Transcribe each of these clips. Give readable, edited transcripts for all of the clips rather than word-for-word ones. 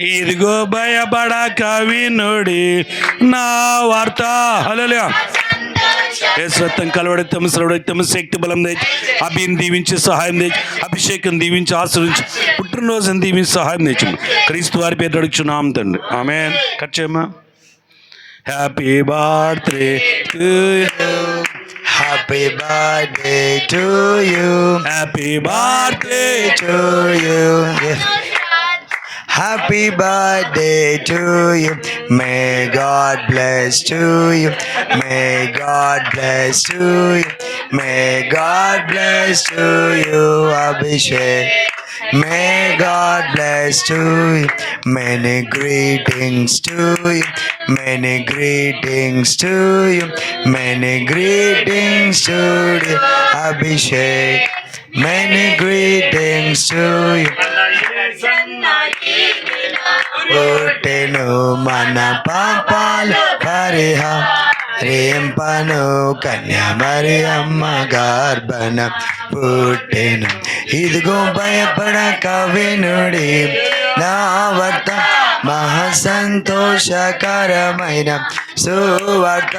ఇదిగో భయపడక వినుడి నా వార్త. హల్లెలూయా. యేసు రక్తం కలవడక్తం శ్రవడక్తం శక్తి బలం తెచ్చి అభిని దీవించి సహాయం తెచ్చి అభిషేకం దీవించి ఆశ్రయించి పుట్టినరోజుని దీవించి సహాయం తెచ్చి క్రీస్తు వారి పేరు అడుగుచున్నాం తండ్రి. ఆమేన్. కట్ చేయమ్మా. Happy birthday to you. Happy birthday to you. Happy birthday To you. Yes. Happy birthday to you. May God bless to you. May God bless to you. May God bless to you, Abhishek. May God bless to you. Many greetings to you. Many greetings to you. Many greetings to you, Abhishek. Many greetings to you. పుట్టెను మన పాపాలు పరిహరింపను కన్యామరియమ్మ గర్భన పుట్టెను. ఇదిగో భయపడక వినుడి నా వార్త మహా సంతోషకరమైన సువార్త.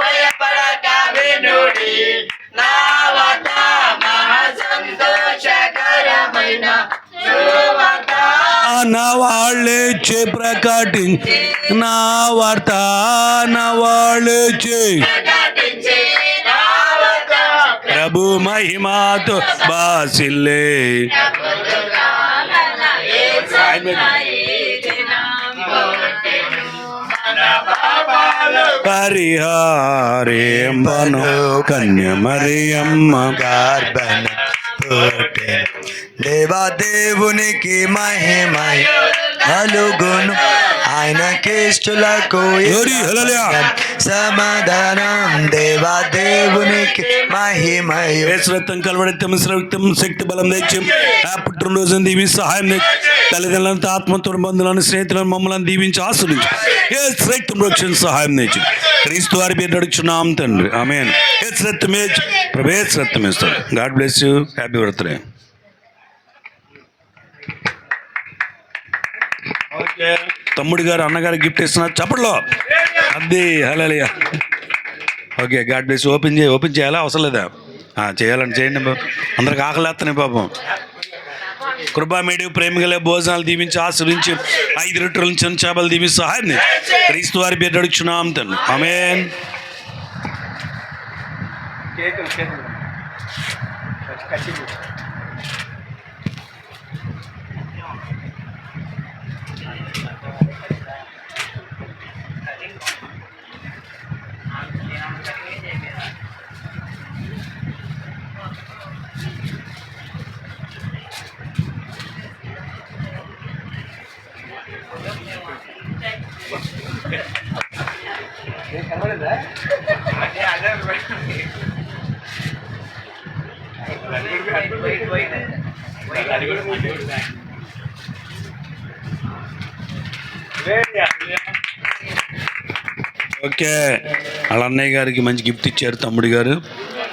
భయపడక వినుడి నా వార్త మహా సంతోషకరమైన సువార్త. నా వాళ్ళే చే ప్రకటించి నా వార్త నా వాళ్ళే చే ప్రభు మహిమాతో బాసిల్లే. పరిహారేంబను కన్యమరియమ్మ గర్భన పుట్టెను. దేవాదేవునికి మహిమయ కలుగును ఆయనకిష్టులకు సమాధానం. దేవాదేవునికి మహిమయ. యేసు రక్తం కలవడక్తం శ్రవక్తం శక్తి బలం తెచ్చి ఆ పుట్టినరోజును దీవించి సహాయం తెచ్చి తల్లిదండ్రులంతా ఆత్మతో బంధువులను స్నేహితులను మమ్మల్ని దీవించి ఆశ్రయించి యేసు రక్తం రక్షణ సహాయం తెచ్చి క్రీస్తు వారి పేరు అడుగుచున్నాం తండ్రి. ఆమేన్. యేసు రక్తం వేచి ప్రభు యేసు రక్తం వేస్తాడు. God bless you. Happy birthday. తమ్ముడు గారు అన్నగారు గిఫ్ట్ ఇస్తున్నారు. చప్పట్లో అది. హల్లెలూయా. ఓకే. God bless. ఓపెన్ చేయాలా అవసరం లేదా? చేయాలని చేయండి. అందరికి ఆకలేస్తున్నాయి పాపం. కృపా మీడియా ప్రేమికలే భోజనాలు దీవించి ఆశ్రయించి 5 రొట్టెల చిన్న చేపలు దీవించి సహాయం క్రీస్తు వారి పేరు అడుగుచున్నాం తండ్రి. ఆమేన్. ఓకే. వాళ్ళ అన్నయ్య గారికి మంచి గిఫ్ట్ ఇచ్చారు తమ్ముడు గారు.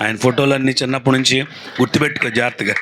ఆయన ఫోటోలన్నీ చిన్నప్పటి నుంచి గుర్తుపెట్టుకో జాగ్రత్తగా.